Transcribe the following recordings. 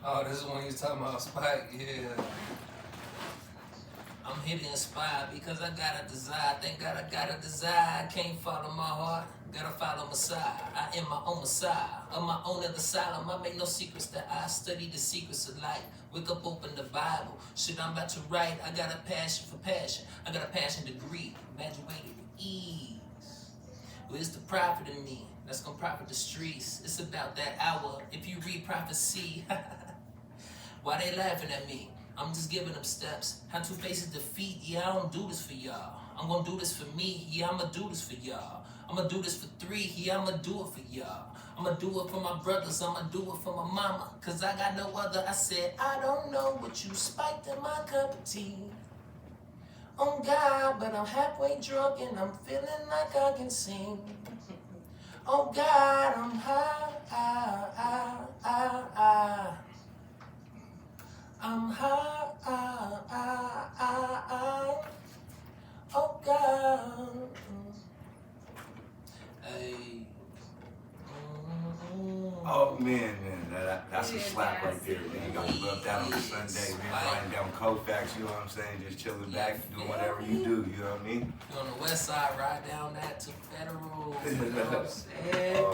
Oh, this is when you talking about Spike, yeah. I'm here to inspire because I got a desire. Thank God I got a desire. I can't follow my heart, gotta follow Messiah. I am my own Messiah, of my own asylum. I make no secrets that I study the secrets of life. Wake up, open the Bible. Shit, I'm about to write. I got a passion for passion. I got a passion degree, graduated with ease. Well, it's the prophet in me that's gonna profit the streets. It's about that hour. If you read prophecy, why they laughing at me? I'm just giving them steps. How to face defeat. Yeah, I don't do this for y'all. I'm gonna do this for me. Yeah, I'ma do this for y'all. I'ma do this for 3. Yeah, I'ma do it for y'all. I'ma do it for my brothers. I'ma do it for my mama. Cause I got no other. I said, I don't know what you spiked in my cup of tea. Oh God, but I'm halfway drunk and I'm feeling like I can sing. Oh God, I'm high, I'm high, oh God. Hey. Oh man, that's a slap right there. Man, you got to love that on a Sunday, man. Riding down Colfax, you know what I'm saying? Just chilling back, doing whatever you do, you know what I mean? You on the west side, ride down that to Federal, you know what I'm saying?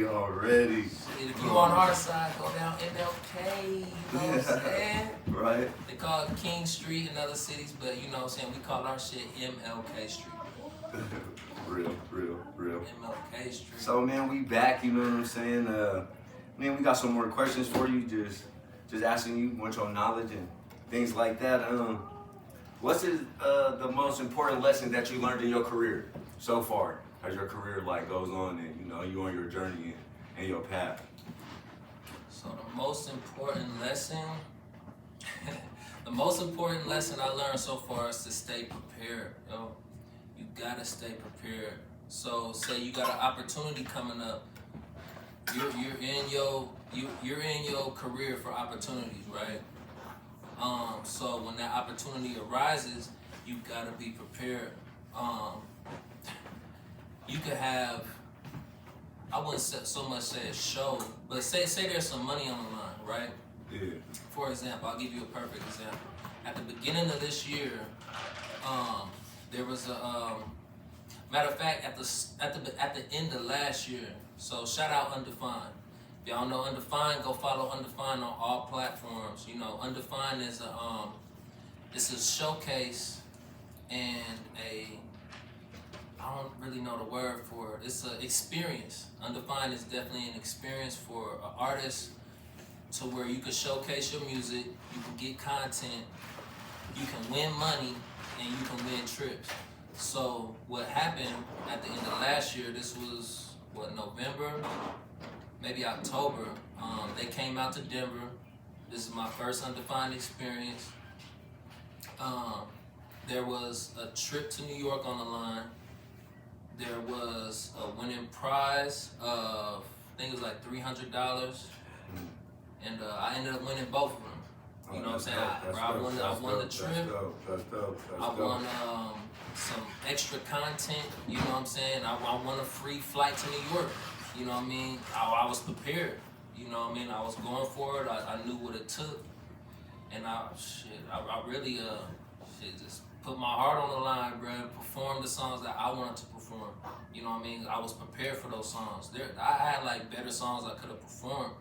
Already. Shit, if you on our side, go down MLK, you know what I'm saying? Right. They call it King Street in other cities, but you know what I'm saying? We call our shit MLK Street. Real. MLK Street. So man, we back, you know what I'm saying? Man, we got some more questions for you, just asking you, want your knowledge and things like that. What's the most important lesson that you learned in your career so far, as your career like goes on and you know you on your journey and your path? So the most important lesson, I learned so far is to stay prepared, yo. You gotta stay prepared. So say you got an opportunity coming up. You're in your career for opportunities, right? So when that opportunity arises, you gotta be prepared. You could have, I wouldn't so much say a show, but say there's some money on the line, right? Yeah. For example, I'll give you a perfect example. At the beginning of this year, there was a matter of fact at the end of last year. So shout out Undefined. If y'all know Undefined, go follow Undefined on all platforms. You know, Undefined is it's a showcase and I don't really know the word for it. It's an experience. Undefined is definitely an experience for an artist to where you can showcase your music, you can get content, you can win money, and you can win trips. So what happened at the end of last year, this was, November? Maybe October. They came out to Denver. This is my first Undefined experience. There was a trip to New York on the line. There was a winning prize of, I think it was like $300. And I ended up winning both of them. You know what I'm saying? I won the trip. That's dope. I won some extra content. You know what I'm saying? I won a free flight to New York. You know what I mean? I was prepared. You know what I mean? I was going for it. I knew what it took. And I really just put my heart on the line, bro. Perform the songs that I wanted to perform. You know what I mean? I was prepared for those songs. I had like better songs I could have performed,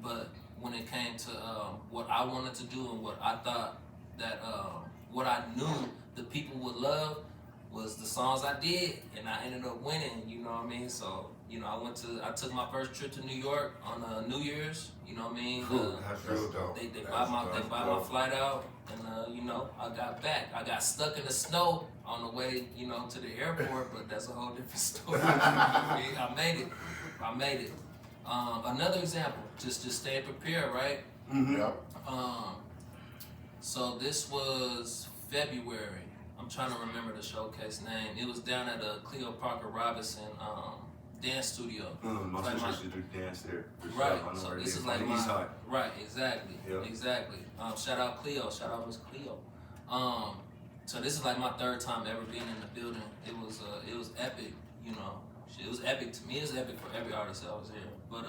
but when it came to what I wanted to do and what I thought that what I knew the people would love was the songs I did, and I ended up winning. You know what I mean? So you know, I took my first trip to New York on New Year's. You know what I mean? That's real dope. They bought my flight out, and you know, I got back. I got stuck in the snow on the way, you know, to the airport, but that's a whole different story. I made it. Another example, just stay prepared, right? Mm-hmm. Yep. So this was February. I'm trying to remember the showcase name. It was down at Cleo Parker Robinson dance studio. My sister used to do dance there. Right. So this is like East Side. Right. Exactly. Yep. Exactly. Shout out Cleo. Shout out Miss Cleo. So this is like my third time ever being in the building. It was epic. You know, it was epic to me. It was epic for every artist that was here. But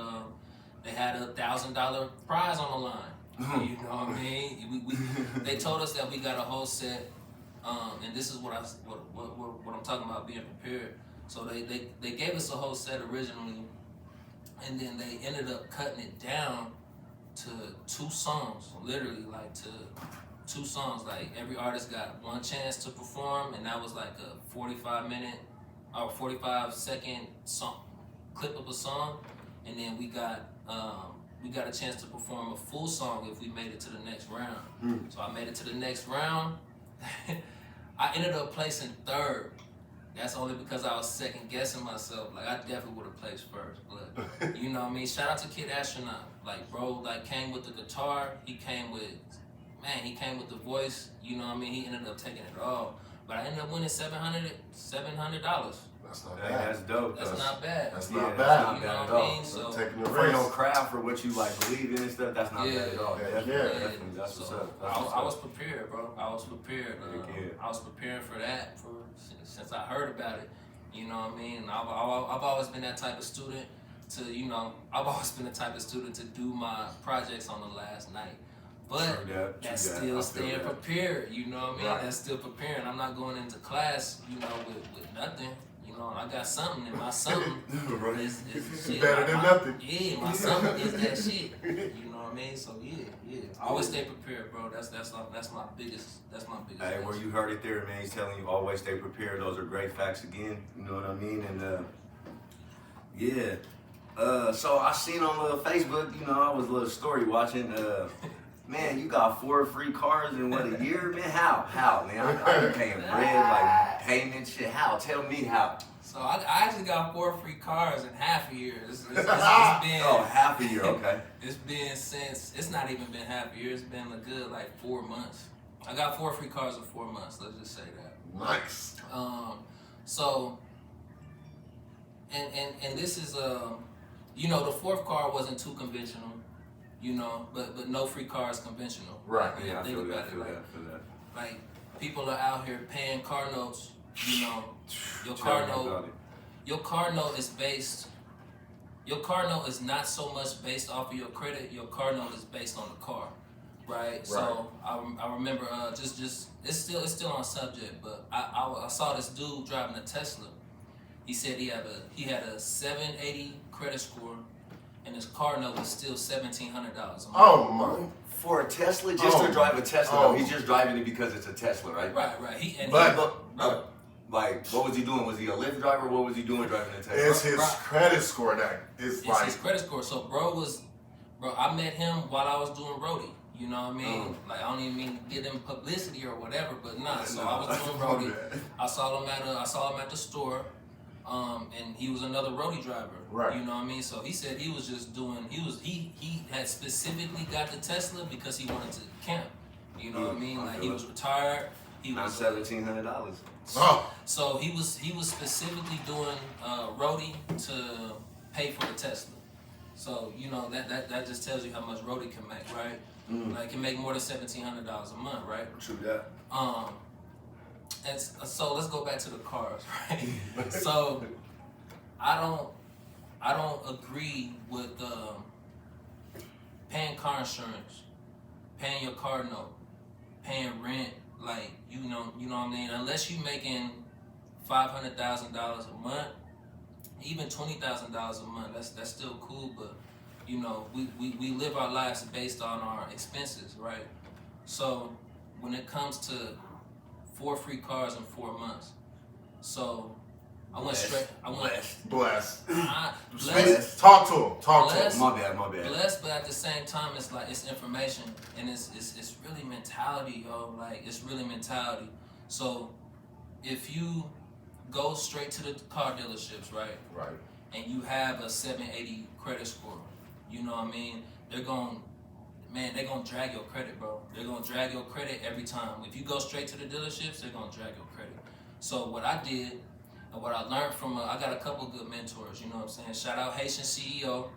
they had a $1,000 prize on the line. You know what I mean? They told us that we got a whole set, and this is what I'm talking about being prepared. So they gave us a whole set originally, and then they ended up cutting it down to 2 songs, literally like to 2 songs. Like every artist got 1 chance to perform, and that was like a 45-minute or 45-second song clip of a song, and then we got a chance to perform a full song if we made it to the next round. So I made it to the next round. I ended up placing 3rd. That's only because I was second guessing myself. Like I definitely would have placed 1st, but you know what I mean. Shout out to Kid Astronaut. Like bro, like came with the guitar. He came with the voice. You know what I mean. He ended up taking it all. But I ended up winning $700. That's not bad. That's dope. That's not bad. That's Yeah, not that's bad. not You know bad what at I all. mean? So Taking the For your risk. craft, for what you like believe in and stuff, that's not bad at all. Yeah, Definitely, yeah. definitely. That's what's So, up. That's what's I up. was prepared, bro. I was prepared. Yeah. I was preparing for that since I heard about it. You know what I mean? I've always been that type of student to, I've always been the type of student to do my projects on the last night. But True that's that. I still feel staying that. prepared, you know what I mean? Right. That's still preparing. I'm not going into class, with nothing. I got something, and my something Right. is shit. Better than nothing. Yeah, my something is that shit. You know what I mean? So yeah. I always stay prepared, bro. That's my biggest. Hey, well, lesson. you heard it there, man. He's telling you always stay prepared. Those are great facts again. You know what I mean? And so I seen on Facebook, I was a little story watching. Man, you got 4 free cars in what, a year, man? How, man? I be paying bread, like payment shit. How? Tell me how. So I actually got 4 free cars in half a year. It's been Half a year, okay. it's not even been half a year. It's been a good like 4 months. I got 4 free cars in 4 months. Let's just say that. Nice. So, and this is the 4th car wasn't too conventional, but no free car is conventional. Right. Like, Yeah, I think feel about that, it, like, feel that. like people are out here paying car notes. Your Tell car me about note. it. Your car note is based. Your car note is not so much based off of your credit. Your car note is based on the car, right? So I remember just it's still on subject, but I saw this dude driving a Tesla. He said he had a 780 credit score, and his car note was still $1,700 a month. Oh my. For a Tesla, just to drive a Tesla, Oh. though, he's just driving it because it's a Tesla, right? Right. But Like, what was he doing? Was he a Lyft driver? What was he doing driving a Tesla? it's his credit score that is It's like. his credit score. So bro, I met him while I was doing roadie. You know what I mean? Like I don't even mean to give him publicity or whatever, but nah. So I was doing roadie. I saw him at the store, and he was another roadie driver. Right. You know what I mean? So he said he was just doing. He had specifically got the Tesla because he wanted to camp. You know what I mean? I Like feel he it. was retired. He Not was $1,700. Oh. So he was specifically doing roadie to pay for the Tesla. So that just tells you how much roadie can make, right? Like it can make more than $1,700 a month, right? True that. And so let's go back to the cars, right? So I don't agree with paying car insurance, paying your car note, paying rent. Like you know what I mean. Unless you making $500,000 a month, even $20,000 a month, that's still cool. But we live our lives based on our expenses, right? So when it comes to 4 free cars in 4 months, so I went straight. Bless. Blessed. Talk to him. Bless. My bad. Blessed, but at the same time, it's like it's information and it's really mentality, yo. Like it's really mentality. So if you go straight to the car dealerships, right, Right. and you have a 780 credit score, you know what I mean? They're gonna drag your credit, bro. They're gonna drag your credit every time. If you go straight to the dealerships, they're gonna drag your credit. So what I did. And what I learned from, I got a couple good mentors, you know what I'm saying? Shout out Haitian CEO,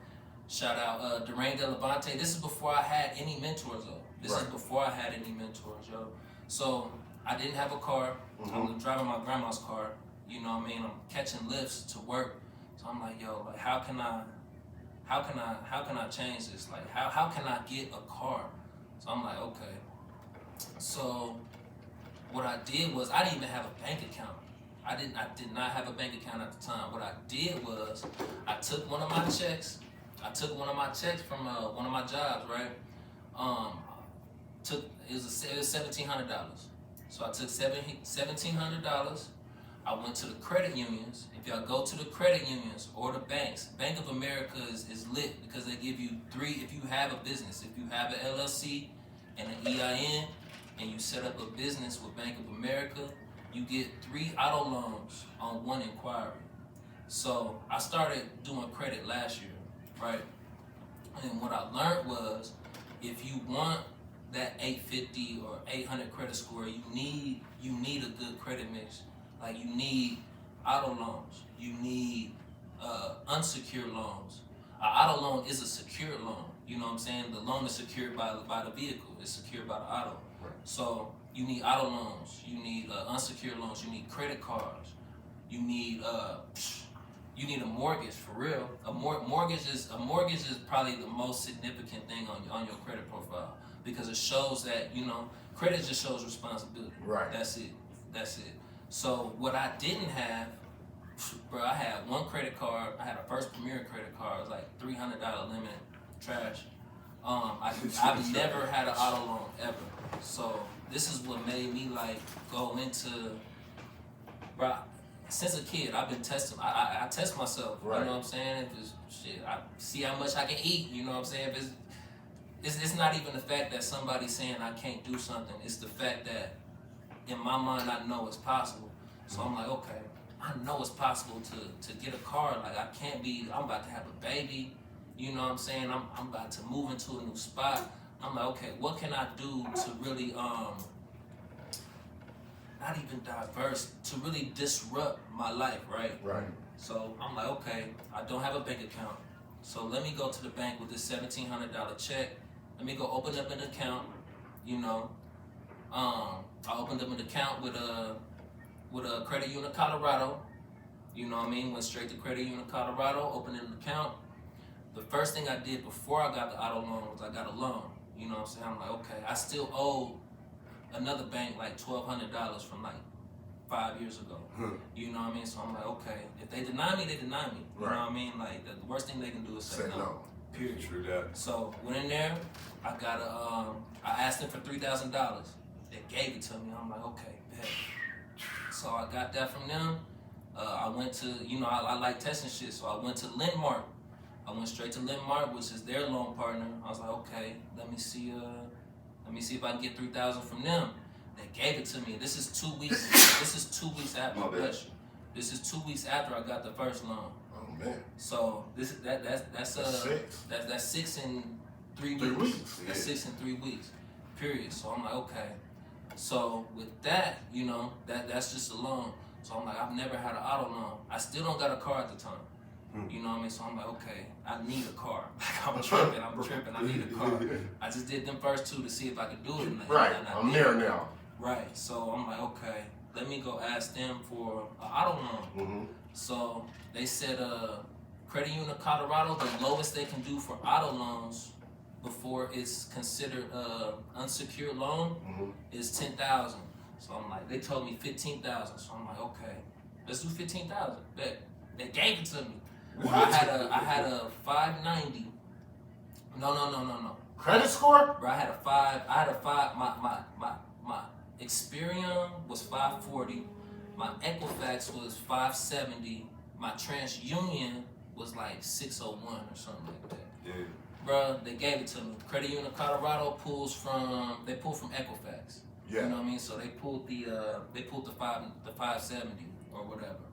shout out Durain De Levante. This is before I had any mentors, though. This is before I had any mentors, yo. So I didn't have a car. I'm driving my grandma's car, you know what I mean? I'm catching lifts to work. So I'm like, yo, like how can I how can I change this? Like, how can I get a car? So I'm like, okay. So what I did was I didn't even have a bank account. I did not have a bank account at the time. What I did was I took one of my checks. I took one of my checks from one of my jobs, right? It was $1,700. So I took $1,700. I went to the credit unions. If y'all go to the credit unions or the banks, Bank of America is lit because they give you 3. If you have a business, if you have an LLC and an EIN, and you set up a business with Bank of America, you get 3 auto loans on 1 inquiry. So I started doing credit last year, right? And what I learned was, if you want that 850 or 800 credit score, you need a good credit mix. Like, you need auto loans, you need unsecured loans. An auto loan is a secured loan. You know what I'm saying? The loan is secured by the vehicle. It's secured by the auto. Right. So you need auto loans. You need unsecured loans. You need credit cards. You need a mortgage for real. A mortgage is probably the most significant thing on your credit profile, because it shows that, you know, credit just shows responsibility. Right. That's it. So what I didn't have, bro, I had 1 credit card. I had a First Premier credit card. It was like $300 limit. Trash. I've never had an auto loan ever. So this is what made me like go into, bro. Since a kid, I've been testing. I test myself. Right. You know what I'm saying? If it's shit, I see how much I can eat. You know what I'm saying? If it's not even the fact that somebody's saying I can't do something. It's the fact that in my mind I know it's possible. So I'm like, okay, I know it's possible to get a car. Like, I can't be. I'm about to have a baby. You know what I'm saying? I'm about to move into a new spot. I'm like, okay, what can I do to really not even diverse, to really disrupt my life, right? Right. So I'm like, okay, I don't have a bank account. So let me go to the bank with this $1,700 check. Let me go open up an account, you know. I opened up an account with a Credit Union Colorado. You know what I mean? Went straight to Credit Union Colorado, opened an account. The first thing I did before I got the auto loan was I got a loan. You know what I'm saying? I'm like, okay, I still owe another bank like $1,200 from like 5 years ago. You know what I mean? So I'm like, okay, if they deny me, they deny me. You Right. know what I mean? Like, the worst thing they can do is say no. Period. True that. So went in there, I got I asked them for $3,000. They gave it to me. I'm like, okay, bet. So I got that from them. I went to, you know, I like testing shit, so I went to Lendmark. I went straight to Lendmark, which is their loan partner. I was like, okay, let me see if I can get $3,000 from them. They gave it to me. This is 2 weeks. This is 2 weeks after. My bad. Bless you. This is 2 weeks after I got the first loan. Oh man. So that's 6. That's 6 in 3 weeks. 3 weeks. That's Yeah. 6 in 3 weeks. Period. So I'm like, okay. So with that, you know, that's just a loan. So I'm like, I've never had an auto loan. I still don't got a car at the time. You know what I mean? So I'm like, okay, I need a car. Like, I'm tripping, I need a car. I just did them first 2 to see if I could do it. Right. And I I'm did. there now. Right. So I'm like, okay, let me go ask them for an auto loan. Mm-hmm. So they said, Credit Union Colorado, the lowest they can do for auto loans before it's considered unsecured loan is $10,000. So I'm like, they told me $15,000. So I'm like, okay, let's do $15,000. They gave it to me. I had a 590. No. Credit score? Bro, I had a 5. My Experian was 540. My Equifax was 570. My TransUnion was like 601 or something like that. Yeah. Bro, they gave it to me. Credit Union Colorado pull from Equifax. Yeah. You know what I mean? So they pulled the 570 or whatever.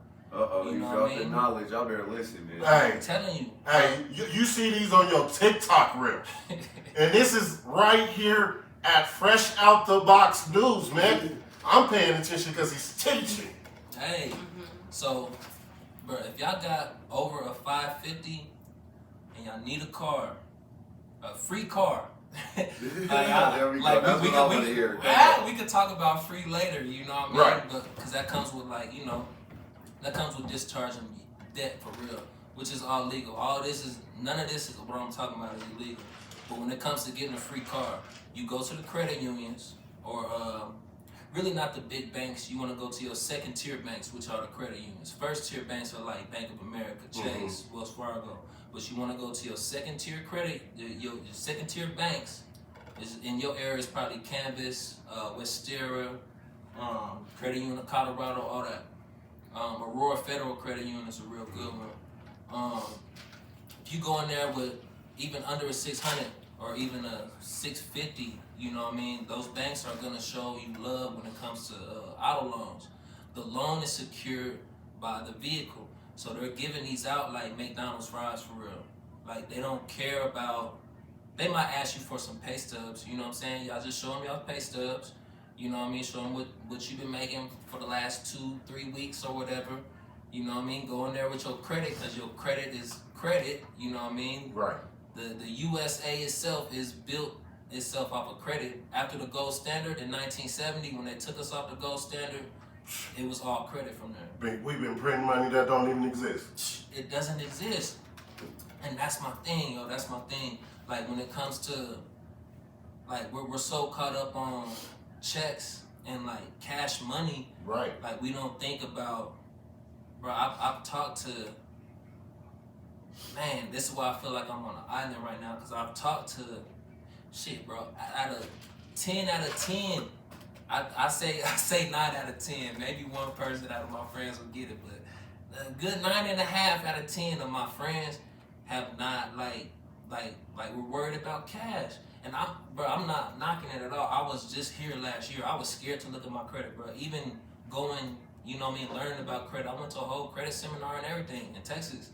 You You know dropped what I the mean? knowledge. Y'all better listen, man. Hey, I'm telling you. hey, you see these on your TikTok rip. And this is right here at Fresh Out the Box News, man. I'm paying attention because he's teaching. Hey, so, bro, if y'all got over a 550 and y'all need a car, a free car. There we go. That's what I wanna hear. We could talk about free later, you know what I mean? Right. Because that comes with, like, you know, that comes with discharging debt for real. which is all legal. None of this is what I'm talking about is illegal. But when it comes to getting a free car, you go to the credit unions or really not the big banks. You want to go to your second tier banks, which are the credit unions. First tier banks are like Bank of America, Chase, Wells Fargo. But you want to go to your second tier credit, your second tier banks. Is in your area is probably Canvas, Westera, Credit Union of Colorado, all that. Aurora Federal Credit Union is a real good one. If you go in there with even under a 600 or even a 650, you know what I mean, those banks are gonna show you love when it comes to auto loans. The loan is secured by the vehicle, so they're giving these out like McDonald's fries for real. Like they don't care about. They might ask you for some pay stubs, you know what I'm saying? Y'all just show them y'all pay stubs, you know what I mean? Show them what you've been making for the last 2-3 weeks or whatever, you know what I mean? Go in there with your credit, because your credit is credit, you know what I mean? Right. The USA itself is built itself off of credit. After the gold standard in 1970, when they took us off the gold standard, it was all credit from there. We've been printing money that don't even exist. It doesn't exist. And that's my thing, yo, that's my thing. Like when it comes to, like we're so caught up on checks and like cash money. Right. Like we don't think about, bro, I've talked to, man, this is why I feel like I'm on an island right now, because I've talked to, shit, bro, out of 10 out of 10, I say 9 out of 10, maybe one person out of my friends will get it, but a good 9.5 out of 10 of my friends have not like we're worried about cash. And I'm not knocking it at all. I was just here last year. I was scared to look at my credit, bro. Even going, you know what I mean, learning about credit. I went to a whole credit seminar and everything in Texas.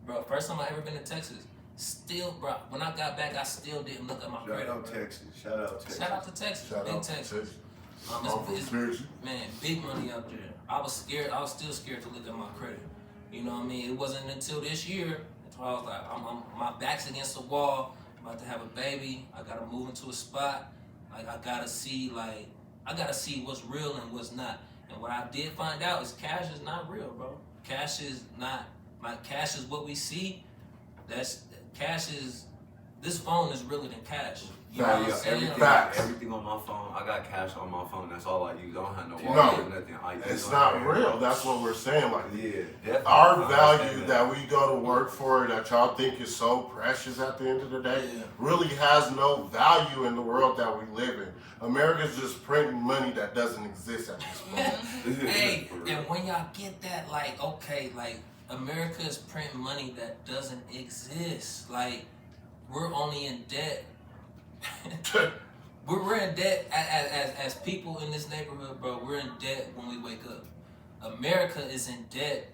Bro, first time I ever been to Texas. Still, bro, when I got back, I still didn't look at my credit. Shout out Texas. Shout out Texas. Shout out to Texas. Shout Big out to Texas. Texas. Man, big money out there. I was scared. I was still scared to look at my credit. You know what I mean? It wasn't until this year. I was like, my back's against the wall. I'm about to have a baby. I gotta move into a spot. Like I gotta see what's real and what's not. And what I did find out is cash is not real, bro. Cash is not cash is what we see. Cash is, this phone is realer than cash. You know what I'm saying? Everything on my phone, I got cash on my phone. That's all I use. I don't have no wallet or nothing. It's not real. That's what we're saying. Like, yeah, definitely. Our value that we go to work for, that y'all think is so precious at the end of the day, really has no value in the world that we live in. America's just printing money that doesn't exist at this point. Hey, and when y'all get that, like, okay, like, America is printing money that doesn't exist. Like, we're only in debt. we're in debt as people in this neighborhood, bro. We're in debt when we wake up. America is in debt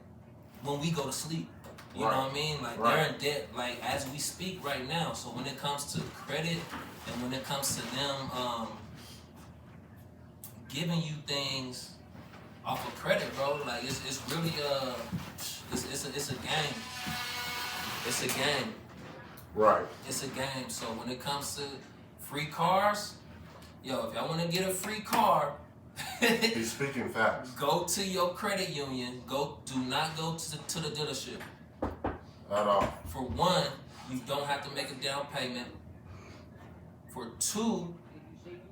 when we go to sleep. You know what I mean? Like they're in debt like as we speak right now. So when it comes to credit and when it comes to them giving you things off of credit, bro, like it's really it's a game. It's a game. Right. It's a game. So when it comes to free cars, yo, if y'all want to get a free car, he's speaking facts. Go to your credit union. Do not go to the dealership. At all. For one, you don't have to make a down payment. For two,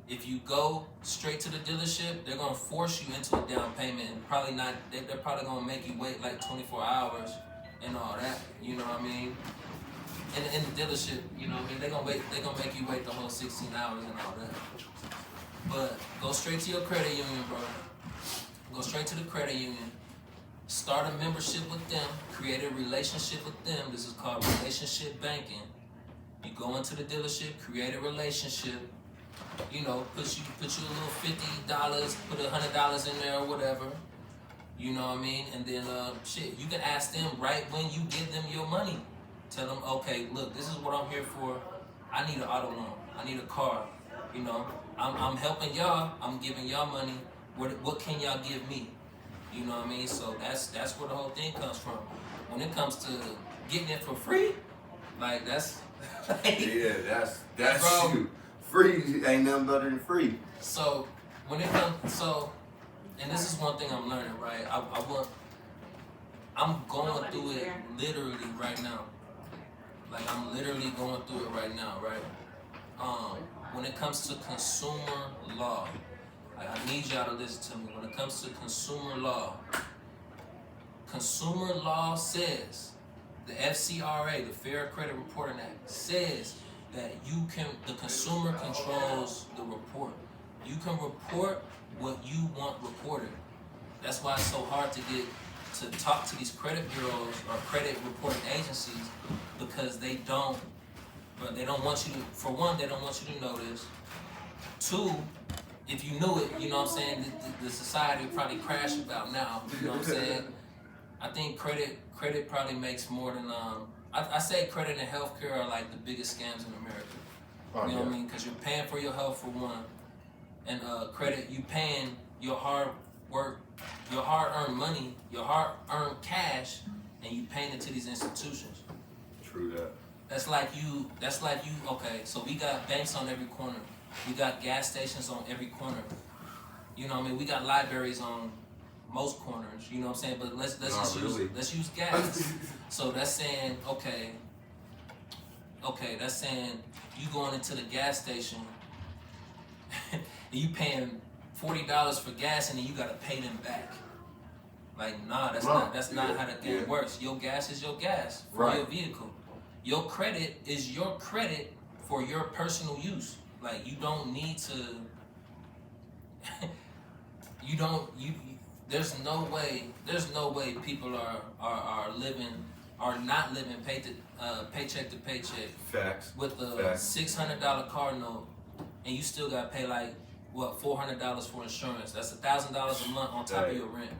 if you go straight to the dealership, they're gonna force you into a down payment, and probably not. They're probably gonna make you wait like 24 hours and all that. You know what I mean? In the dealership, you know what I mean? They're gonna make you wait the whole 16 hours and all that. But go straight to your credit union, bro. Go straight to the credit union. Start a membership with them. Create a relationship with them. This is called relationship banking. You go into the dealership, create a relationship. You know, put you a little $50, put $100 in there or whatever. You know what I mean? And then you can ask them right when you give them your money. Tell them, okay, look, this is what I'm here for. I need an auto loan. I need a car. You know, I'm helping y'all. I'm giving y'all money. What can y'all give me? You know what I mean? So that's where the whole thing comes from. When it comes to getting it for free, like that's like, yeah, that's bro, you. Free ain't nothing better than free. So when it comes, and this is one thing I'm learning, right? I'm going through it literally right now. Like I'm literally going through it right now, right? When it comes to consumer law, like I need y'all to listen to me. When it comes to consumer law says, the FCRA, the Fair Credit Reporting Act, says that the consumer controls the report. You can report what you want reported. That's why it's so hard to talk to these credit bureaus or credit reporting agencies, because they don't want you to, for one, they don't want you to know this. Two, if you knew it, you know what I'm saying, the society would probably crash about now, you know what I'm saying? I think credit probably makes more than, I say credit and healthcare are like the biggest scams in America. You know what I mean? Because you're paying for your health for one, and credit, you paying your hard work, your hard-earned money, your hard-earned cash, and you paying it to these institutions. True that. That's like you, okay, so we got banks on every corner. We got gas stations on every corner. You know what I mean? We got libraries on most corners, you know what I'm saying? But let's use gas. So that's saying, okay, that's saying you going into the gas station and you paying $40 for gas, and then you gotta pay them back. Like, nah, that's not how the game works. Your gas is your gas for your vehicle. Your credit is your credit for your personal use. Like, you don't need to. There's no way people are not living paycheck to paycheck. Facts. With a $600 car note, and you still got to pay like what, $400 for insurance. That's $1,000 a month on top of your rent.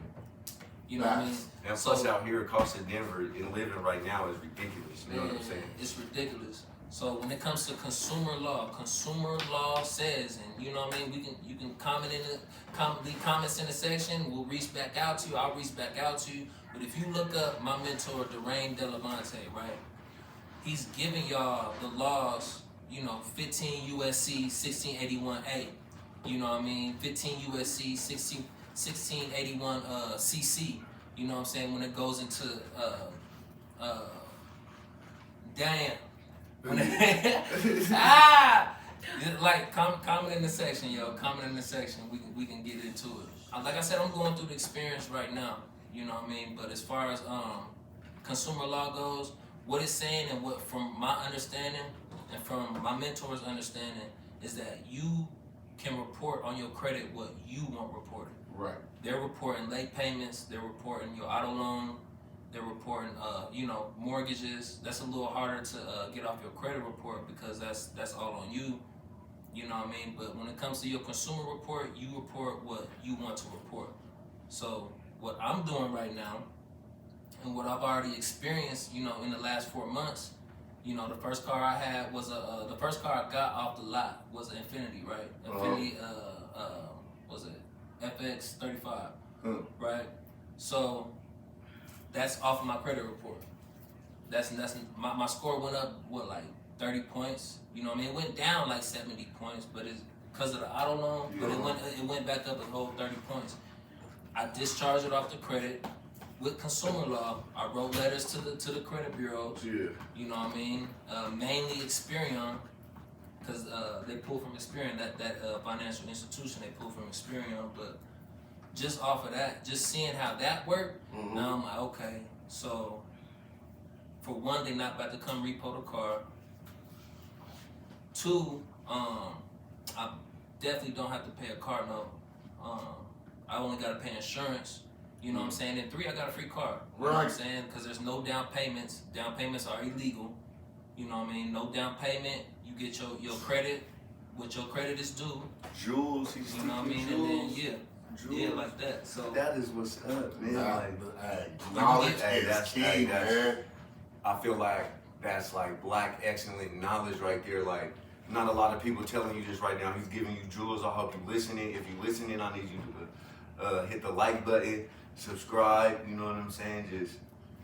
You know what I mean? And plus, out here, the cost of Denver and living right now is ridiculous. You know what I'm saying? It's ridiculous. So when it comes to consumer law says, and you know what I mean, you can comment leave comments in the section. We'll reach back out to you. I'll reach back out to you. But if you look up my mentor, Darain Delavante, right? He's giving y'all the laws. You know, 15 USC 1681A. You know what I mean? 15 USC 1681 CC. You know what I'm saying? When it goes into damn. Like comment in the section, yo. Comment in the section. We can get into it. Like I said, I'm going through the experience right now. You know what I mean? But as far as consumer law goes, what it's saying, and what from my understanding and from my mentor's understanding, is that you can report on your credit what you want reported. Right. They're reporting late payments. They're reporting your auto loan. They're reporting, mortgages. That's a little harder to get off your credit report, because that's all on you. You know what I mean? But when it comes to your consumer report, you report what you want to report. So what I'm doing right now, and what I've already experienced, in the last 4 months, the first car I had was the first car I got off the lot was an Infiniti, right? Infiniti, was it FX 35, right? So that's off of my credit report. That's my score went up, like 30 points. You know what I mean? It went down like 70 points, but it's because of the auto loan. But it went back up a whole 30 points. I discharged it off the credit. With consumer law, I wrote letters to the credit bureaus. Yeah. You know what I mean? Mainly Experian, because they pull from Experian, that financial institution, they pull from Experian. But just off of that, just seeing how that worked, now I'm like, okay, so for one, they're not about to come repo the car. Two, I definitely don't have to pay a car note. I only got to pay insurance. You know what I'm saying? And three, I got a free car. You know what I'm saying? Because there's no down payments. Down payments are illegal. You know what I mean? No down payment. You get your credit, what your credit is due. Jules, you know what I mean? Jules. And then, yeah, like that. So that is what's up, man. Knowledge is key, man. I feel like that's like black excellent knowledge right there. Like, not a lot of people telling you this right now. He's giving you jewels. I hope you listening. If you listening, I need you to hit the like button, subscribe. You know what I'm saying? Just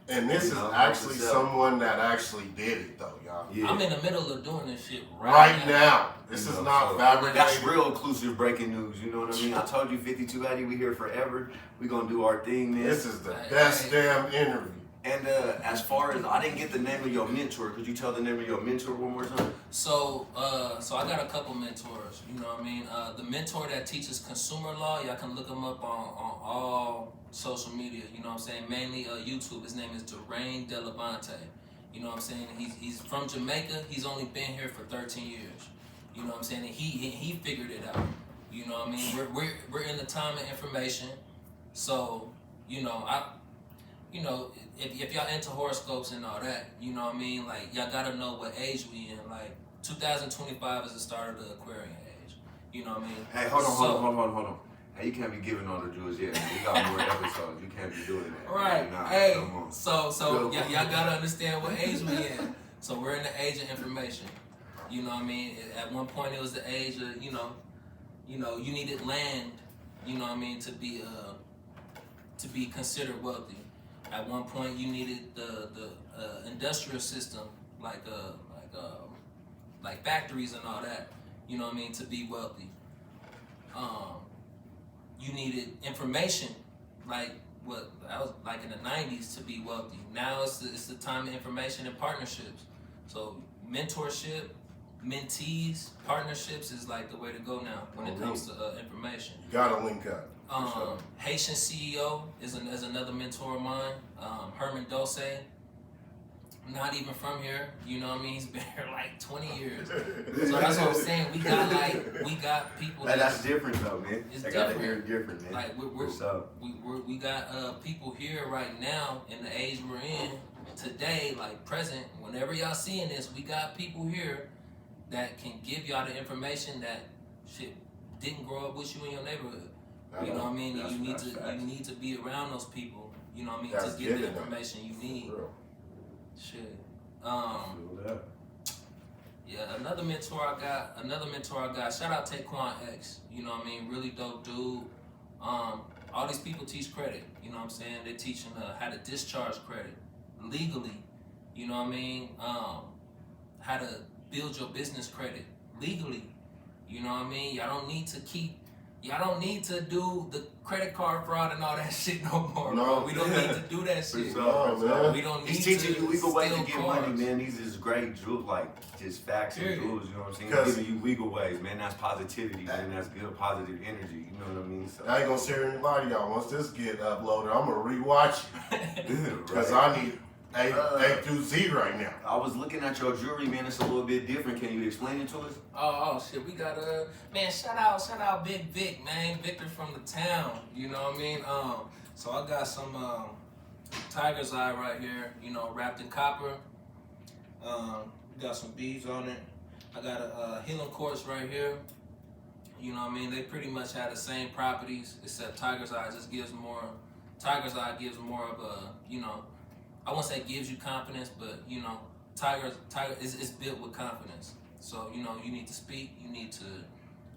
And this is actually someone that actually did it, though, y'all. Yeah. I'm in the middle of doing this shit Right now. This is not so fabricated. That's real inclusive breaking news. You know what I mean? I told you 52 Addy, we here forever. We gonna do our thing, man. This is the best damn interview. And as far as I didn't get the name of your mentor, could you tell the name of your mentor one more time? So I got a couple mentors. You know what I mean? The mentor that teaches consumer law, y'all can look him up on all social media. You know what I'm saying? Mainly YouTube. His name is Durain Delabante. You know what I'm saying? He's from Jamaica. He's only been here for 13 years. You know what I'm saying? And he figured it out. You know what I mean? We're in the time of information. So if y'all into horoscopes and all that, you know what I mean? Like, y'all gotta know what age we in. Like, 2025 is the start of the Aquarian age. You know what I mean? Hey, hold on. Hey, you can't be giving all the jewels yet. We got more episodes. You can't be doing that. Right. Nah, hey, come on. so y'all gotta understand what age we in. So we're in the age of information. You know what I mean? At one point, it was the age of, you needed land, you know what I mean, to be considered wealthy. At one point, you needed the industrial system, like factories and all that. You know what I mean, to be wealthy. You needed information, like what I was like in the '90s, to be wealthy. Now it's the time of information and partnerships. So mentorship, mentees, partnerships is like the way to go now when it comes to information. You gotta link up. Haitian CEO is another mentor of mine. Herman Dose. Not even from here, you know what I mean? He's been here like 20 years. So that's what I'm saying. We got people. That's different though, man. It's I gotta different. hear it different, man. Like we got people here right now in the age we're in today, like present. Whenever y'all seeing this, we got people here that can give y'all the information that shit didn't grow up with you in your neighborhood. You know what I mean? You need to be around those people. You know what I mean? To get the information you need. Shit. Yeah, another mentor I got. Shout out Taekwon X. You know what I mean? Really dope dude. All these people teach credit. You know what I'm saying? They're teaching how to discharge credit legally. You know what I mean? How to build your business credit legally. You know what I mean? Y'all don't need to do the credit card fraud and all that shit no more. No, bro. We don't need to do that shit. Man. We don't need He's teaching you legal ways to steal get cards. money, man. These is great jewels, like just facts and jewels. You know what I'm saying? He's giving you legal ways, man. That's positivity, man. That's good, positive energy. You know what I mean? So I ain't gonna share anybody, y'all. Once this get uploaded, I'm gonna rewatch it because I need A through Z right now. I was looking at your jewelry, man. It's a little bit different. Can you explain it to us? Oh shit, we got man, shout out Big Vic, man. Victor from the town. You know what I mean? So I got some Tiger's Eye right here, you know, wrapped in copper. Got some beads on it. I got a healing quartz right here. You know what I mean? They pretty much have the same properties, except Tiger's Eye just gives more. Tiger's Eye gives more of a, you know, I won't say gives you confidence, but you know, Tiger is built with confidence. So you know, you need to speak. You need to,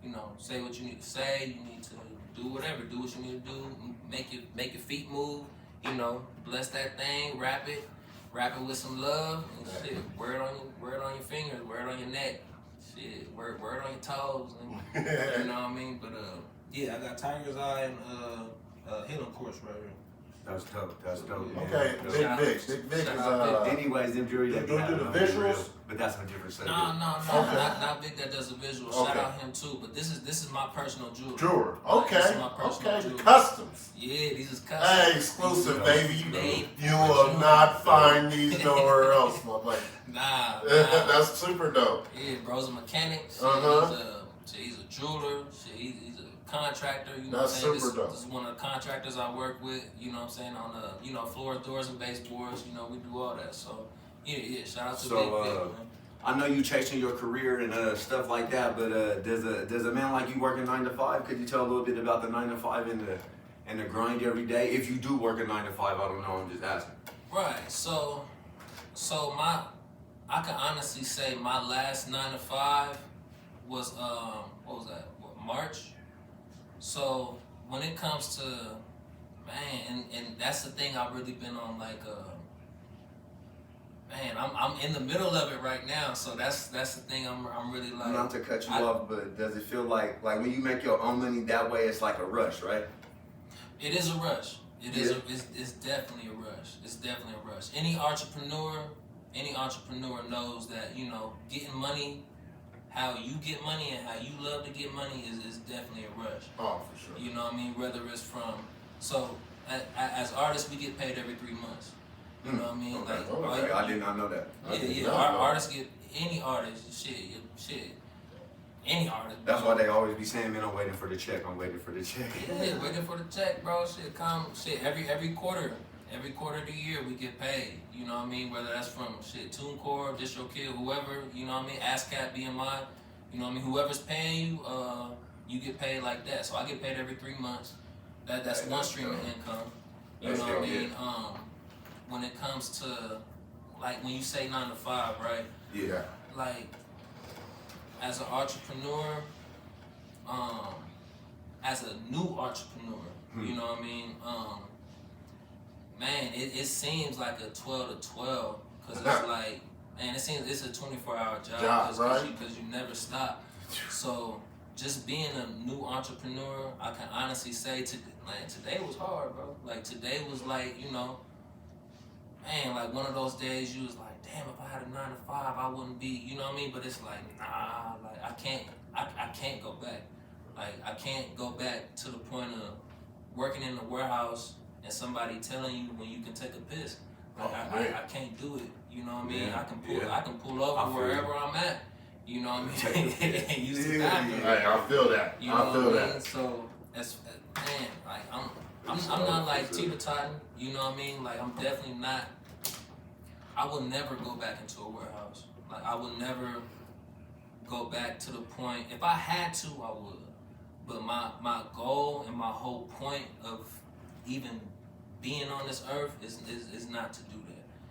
you know, say what you need to say. You need to do whatever. Do what you need to do. Make your feet move. You know, bless that thing. Wrap it with some love and shit. Wear it on your fingers. Wear it on your neck. Shit. Wear it on your toes. And, you know what I mean? But yeah, I got Tiger's Eye and healing quartz right here. That's dope. Okay, Big Vic is Anyways, them jewelry that do the visuals. But that's a different subject. No, Okay. not Vic that does the visual. Okay. Shout out him too. But this is my personal jewelry. Jeweler. Like, Okay. this is my personal jewelry. Customs. Yeah, these is custom. Hey, exclusive, baby. Made You for will jewelry. not find these nowhere else, my boy. Nah. That's super dope. Yeah, bro's a mechanic. Shit, he's a jeweler. Shit, he's a contractor. You know That's what I'm saying? super dope. This is one of the contractors I work with. You know what I'm saying? On floors, doors, and baseboards. You know, we do all that. So yeah. Shout out to Big Vic, man. I know you chasing your career and stuff like that, but does a man like you working 9 to 5? Could you tell a little bit about the 9 to 5 and the grind every day? If you do work a 9 to 5, I don't know. I'm just asking. Right. So I can honestly say my last 9 to 5 was what was that? March. So when it comes to man, and that's the thing I've really been on, like Man, I'm in the middle of it right now, so that's the thing. I'm really like. Not to cut you off, but does it feel like when you make your own money that way, it's like a rush, right? It is a rush. It is. It's definitely a rush. It's definitely a rush. Any entrepreneur knows that getting money, how you get money and how you love to get money is definitely a rush. Oh, for sure. You know what I mean? Whether it's from as artists, we get paid every 3 months. You know what I mean? Okay. Like, I did not know that. Artists get any artist shit. Any artist. That's why they always be saying, man, I'm waiting for the check. I'm waiting for the check. Yeah, waiting for the check, bro. Every quarter of the year we get paid. You know what I mean? Whether that's from TuneCore, DistroKid, whoever. You know what I mean? ASCAP, BMI. You know what I mean? Whoever's paying you, you get paid like that. So I get paid every 3 months. That's one stream of income. You know what I mean? When it comes to like when you say 9 to 5, right? Yeah. Like as an entrepreneur, as a new entrepreneur, you know what I mean? Man, it seems like a 12 to 12 because it's like, man, it seems it's a 24-hour job because you never stop. So just being a new entrepreneur, I can honestly say today was hard, bro. Like today was like, man, like one of those days you was like, damn, if I had a 9 to 5, I wouldn't be, you know what I mean? But it's like, nah, like I can't go back. Like I can't go back to the point of working in the warehouse and somebody telling you when you can take a piss. Like I can't do it. You know what I mean? Yeah, I can pull over wherever I'm at. You know what I mean? And use the bathroom. Hey, I feel that. You know what I mean? So that's man, like I'm not like teeter-totting. You know what I mean? Like I'm definitely not. I would never go back into a warehouse. Like I would never go back to the point. If I had to, I would. But my goal and my whole point of even being on this earth is not to do that.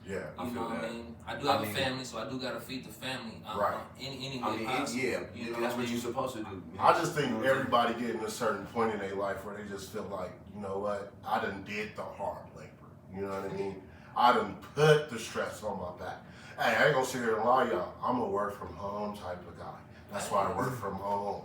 Yeah, You know what I mean? I do have a family, so I do gotta feed the family. Right. Any way possible. You know, that's what you're supposed to do. I just think everybody getting a certain point in their life where they just feel like, you know what, I done did the hard labor. You know what I mean? I done put the stress on my back. Hey, I ain't gonna sit here and lie, y'all. I'm a work from home type of guy. That's why I work from home.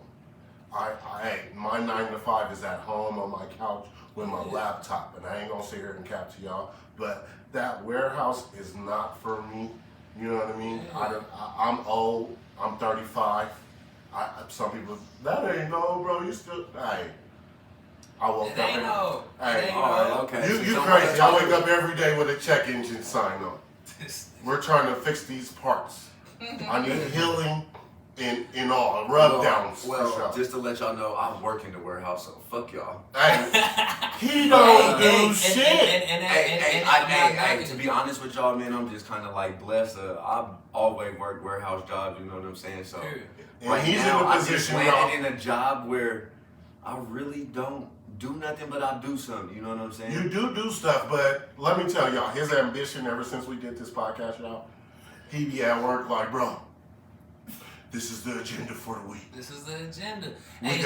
My 9 to 5 is at home on my couch with my laptop, and I ain't gonna sit here and cap to y'all. But that warehouse is not for me. You know what I mean? I'm old. I'm 35. Some people, that ain't no, bro. You still, hey. I woke up. Okay. You crazy. I wake up every day with a check engine sign on. We're trying to fix these parts. I need healing in all rub downs. Well, for sure. just to let y'all know, I work in the warehouse, so fuck y'all. Hey, he don't do shit. Hey, to be honest with y'all, man, I'm just kind of like blessed. I've always worked warehouse jobs, you know what I'm saying? So And he's now, in a I'm just position landing in a job where I really don't do nothing, but I do something. You know what I'm saying? You do stuff, but let me tell y'all, his ambition ever since we did this podcast, y'all, he be at work like, bro, this is the agenda for the week. This is the agenda. And ain't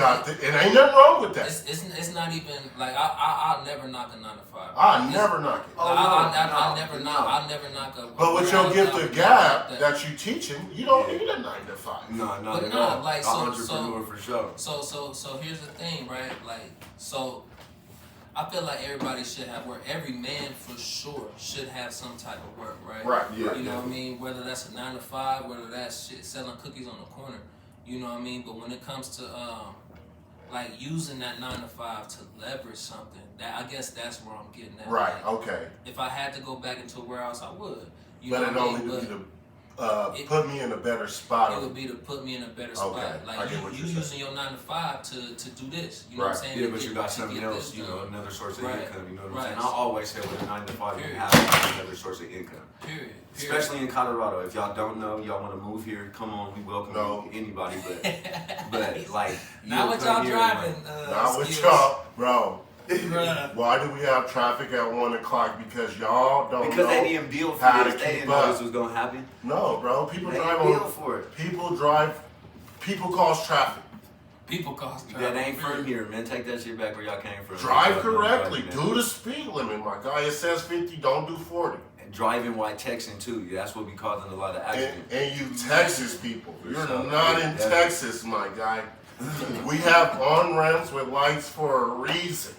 nothing wrong with that. It's not even like I'll never knock a 9 to 5. I'll never knock it. I'll never knock a. But with your gift of gab that you teaching, you don't need a 9 to 5. No, But no. like Entrepreneur for sure. So here's the thing, right? Like so. I feel like everybody should have work. Every man, for sure, should have some type of work, right? Right, yeah. You know what I mean? Whether that's a 9 to 5, whether that's selling cookies on the corner, you know what I mean? But when it comes to like using that 9 to 5 to leverage something, I guess that's where I'm getting at. Right. Like, Okay. if I had to go back into a warehouse, I would. You But know it what I only mean? would be to put me in a better spot. It would be to put me in a better Okay, spot. I Like get what you you're saying. using your 9 to 5 to do this. You know what I'm Right. saying? Yeah, To but get- you got to something get else, this you know, done. another source of Right. income, you know what I'm Right. saying? I always say with a 9 to 5, you Period. have another source of income. Period. Especially in Colorado. If y'all don't know, y'all want to move here, come on, we welcome anybody, but like, Not with y'all driving. Not with skills. y'all, bro. Bruh. Why do we have traffic at 1 o'clock? Because y'all don't because know they didn't build for how to this, they keep didn't know up. this was gonna happen. No, bro. People They drive didn't on. build for it. People cause traffic. People cost That ain't from here, man. Take that shit back where y'all came from. Drive Y'all correctly. man. Do the speed limit, my guy. It says 50. Don't do 40. And driving while texting too. That's what be causing a lot of accidents. And you Texas people. You're sure. not in Yeah. Texas, my guy. We have on-ramps with lights for a reason.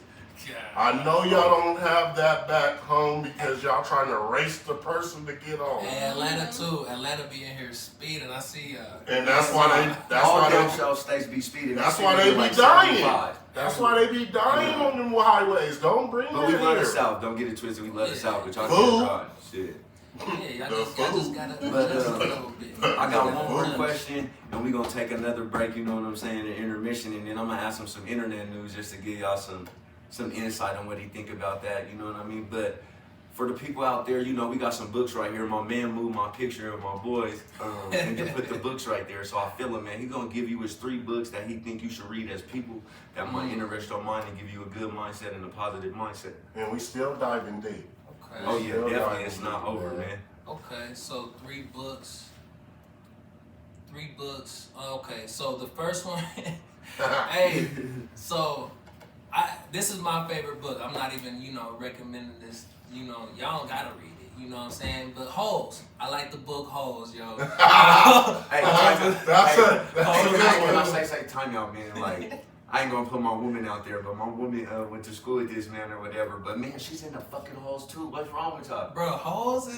I know y'all don't have that back home because y'all trying to race the person to get on. And Atlanta too. Atlanta be in here speeding. I see. And that's why All down they south states be speeding. that's That why shit they be be like dying. 75. That's why they be dying on them highways. Don't bring But we that love the here. South. Don't get it twisted. We love the Yeah. South, but y'all Food. can't drive. Shit. Yeah, The y'all just food. gotta But, adjust a little bit. I got one more Yeah. question, and we're gonna take another break. You know what I'm saying? An intermission, and then I'm gonna ask him some internet news just to give y'all some insight on what he think about that. You know what I mean? But for the people out there, you know, we got some books right here. My man moved my picture of my boys and to put the books right there. So I feel it, man. He's gonna give you his 3 books that he think you should read as people that might interest your mind and give you a good mindset and a positive mindset. And we still diving deep. Okay. Oh yeah, Still definitely. diving It's not deep, over, man. Okay, so 3 books. 3 books. Okay, so the first one. Hey, so this is my favorite book. I'm not even, recommending this. Y'all don't gotta read it. You know what I'm saying? But Holes. I like the book Holes, yo. Hey, That's a when I say time out, man, like I ain't gonna put my woman out there, but my woman went to school with this man or whatever. But man, she's in the fucking holes too. What's wrong with her? Holes.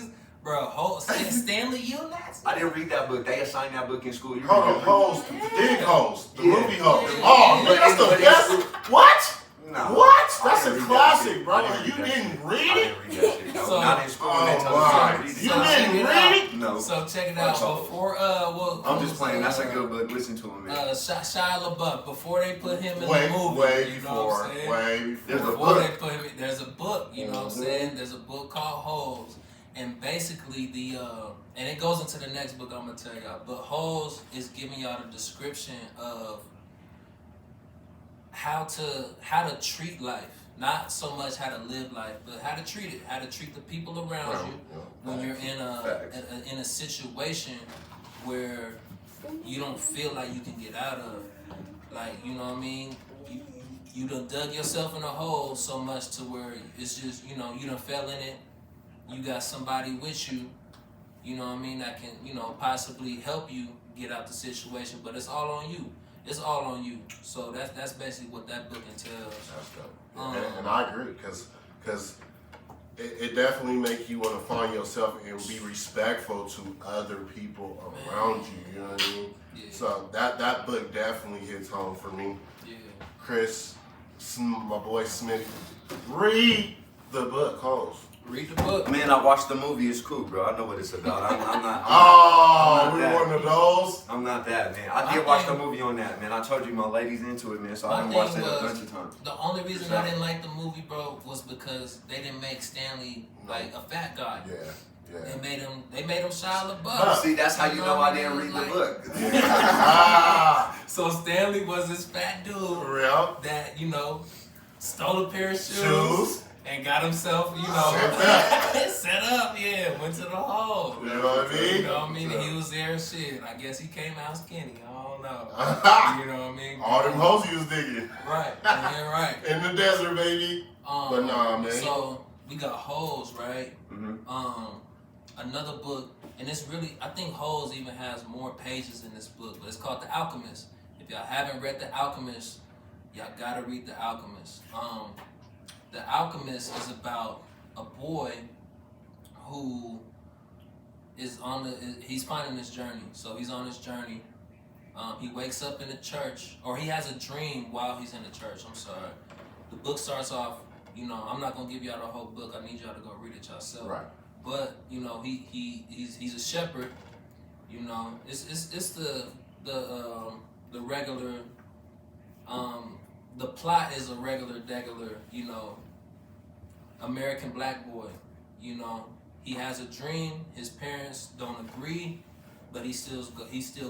Stanley Yelnats. I didn't read that book. They assigned that book in school. You Hold on, read Holes, the big Holes, the Yeah. movie Holes. Yeah. Oh, But man, that's the but best. it's- What? No. What? I That's didn't a read that classic, shit. bro. I didn't You read that didn't shit. read I it? didn't read that shit. No, So- not in school. When they Oh, told us my. to read it. You So didn't check it read out. it? No. So check it Fuck out. Holes. Before I'm just playing. That's a good book. Listen to him, man. Shia LaBeouf. Before they put him in Way, the movie, way you know what before. I'm saying? Way There's a before. Before book. they put him, there's a book. You know what I'm Mhm. saying? There's a book called Holes, and basically and it goes into the next book I'm gonna tell y'all. But Holes is giving y'all the description of how to treat life. Not so much how to live life, but how to treat it. How to treat the people around you when you're in a situation where you don't feel like you can get out of. Like, you know what I mean? You done dug yourself in a hole so much to where it's just, you done fell in it. You got somebody with you, you know what I mean, that can, possibly help you get out the situation, but it's all on you. It's all on you. So that's basically what that book entails. That's dope. And I agree, because it definitely make you want to find yourself and be respectful to other people around you. You know what I mean? Yeah. So that book definitely hits home for me. Yeah. Chris, my boy Smith, read the book, Holes. Read the book. Man, I watched the movie. It's cool, bro. I know what it's about. I'm not We that. one of those. I'm not that, man. I My did watch the thing- movie on that, man. I told you my lady's into it, man, so My I done watched thing it a was- bunch of times. The only reason I didn't like the movie, bro, was because they didn't make Stanley like a fat guy. Yeah. They made him Shia LaBeouf. Huh. See, that's how you know I didn't read the book. Ah, So Stanley was this fat dude for real. that, stole a pair of Shoes. and got himself, set up, yeah, went to the hole. You know what I mean? You know what I mean? And he was there, shit. I guess he came out skinny. I don't know. You know what I mean? All them hoes he was digging Right. Yeah, right. in the desert, baby. But nah, man. So we got Holes, right? Mhm. Another book, and it's really, I think Holes even has more pages in this book, but it's called The Alchemist. If y'all haven't read The Alchemist, y'all gotta read The Alchemist. The Alchemist is about a boy who is he's finding his journey. So he's on his journey. He wakes up in the church, or he has a dream while he's in the church. I'm sorry. The book starts off, I'm not gonna give y'all the whole book. I need y'all to go read it yourself. Right. But he's a shepherd. It's the regular. The plot is a regular, American black boy. He has a dream. His parents don't agree, but he still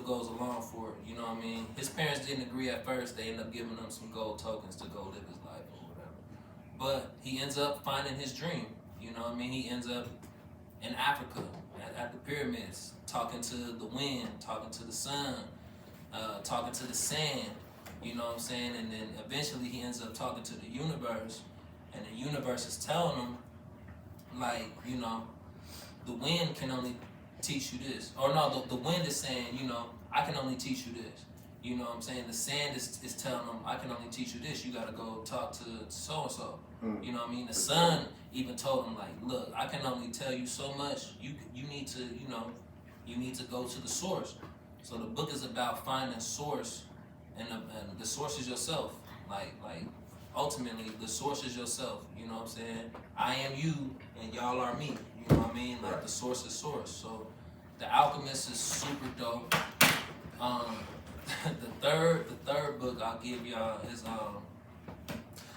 goes along for it. You know what I mean? His parents didn't agree at first. They end up giving him some gold tokens to go live his life or whatever. But he ends up finding his dream. You know what I mean? He ends up in Africa at the pyramids, talking to the wind, talking to the sun, talking to the sand, You know what I'm saying? And then eventually he ends up talking to the universe, and the universe is telling him, like, you know, the wind can only teach you this. Or no, the wind is saying, you know, I can only teach you this. You know what I'm saying? The sand is telling them, I can only teach you this. You gotta go talk to so-and-so. You know what I mean? The sun even told him, like, look, I can only tell you so much. You need to, you know, you need to go to the source. So the book is about finding source, and the source is yourself. Like ultimately, the source is yourself. You know what I'm saying? I am you, and y'all are me. You know what I mean? Like the source is source. So The Alchemist is super dope. The third book I'll give y'all is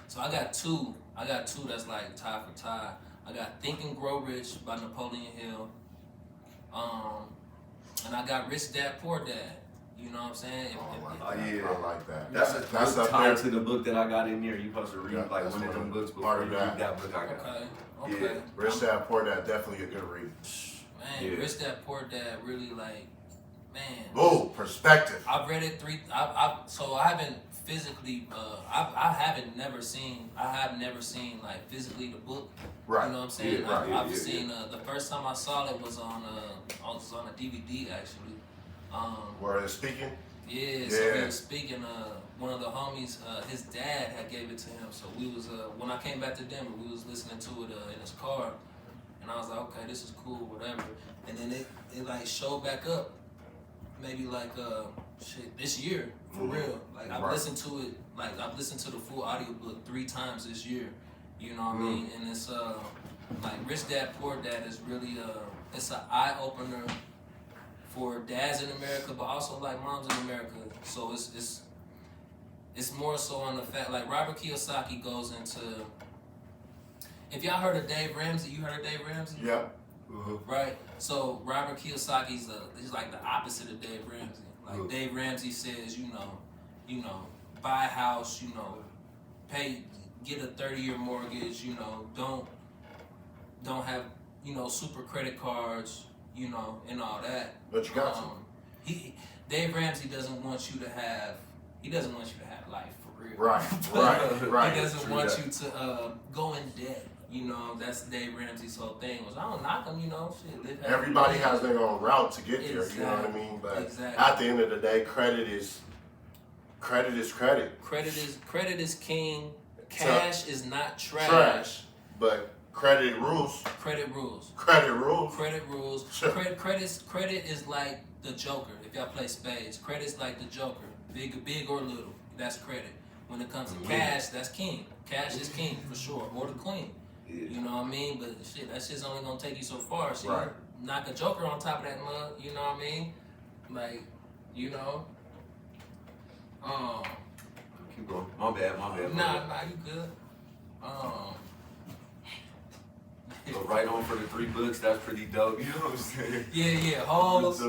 so I got two that's like tie for tie. I got Think and Grow Rich by Napoleon Hill. And I got Rich Dad Poor Dad. You know what I'm saying? Yeah. I like that. That's up tied there. to the book that I got in there. You supposed to read Yeah, like that's one of one them books part before of you that. read that book I got. Okay. Yeah. Rich Dad Poor Dad, definitely a good read. Man, Yeah. Rich Dad Poor Dad really like, man. Oh, perspective. I've read it so I haven't physically, I have never seen like physically the book. Right. You know what I'm saying? Yeah, right. I've seen the first time I saw it was on a DVD actually. Where they're speaking? Yeah, so he was speaking. One of the homies, his dad had gave it to him. So we was when I came back to Denver, we was listening to it in his car, and I was like, okay, this is cool, whatever. And then it like showed back up, maybe like this year for real. Like I've listened to it, like I've listened to the full audiobook 3 times this year. You know what I mean? And it's like Rich Dad Poor Dad is really it's an eye opener for dads in America, but also like moms in America. So it's more so on the fact, like Robert Kiyosaki goes into, if y'all heard of Dave Ramsey, you heard of Dave Ramsey? Yeah. Right? So Robert Kiyosaki's he's like the opposite of Dave Ramsey. Like Dave Ramsey says, you know, buy a house, you know, get a 30-year mortgage, you know, don't have, you know, super credit cards, you know, and all that. But you got Dave Ramsey doesn't want you to have life for real. Right. He doesn't True want that. you to go in debt. You know, that's Dave Ramsey's whole thing. Was I don't knock him, you know, shit. Live happy. Everybody has their own route to get there, you know what I mean? But at the end of the day, credit is credit. Credit is king. Cash is not Trash. But credit rules. Credit rules. Credit rules. Credit rules. Sure. Credit is like the Joker. If y'all play spades, credit's like the Joker. Big or little, that's credit. When it comes to cash, that's king. Cash is king for sure, or the queen. Yeah. You know what I mean? But shit, that shit's only gonna take you so far. So Right. you knock a Joker on top of that mug. You know what I mean? Like, you know. Keep going. My bad. Nah, you good. So right on for the 3 books. That's pretty dope. You know what I'm saying? Yeah. Holes.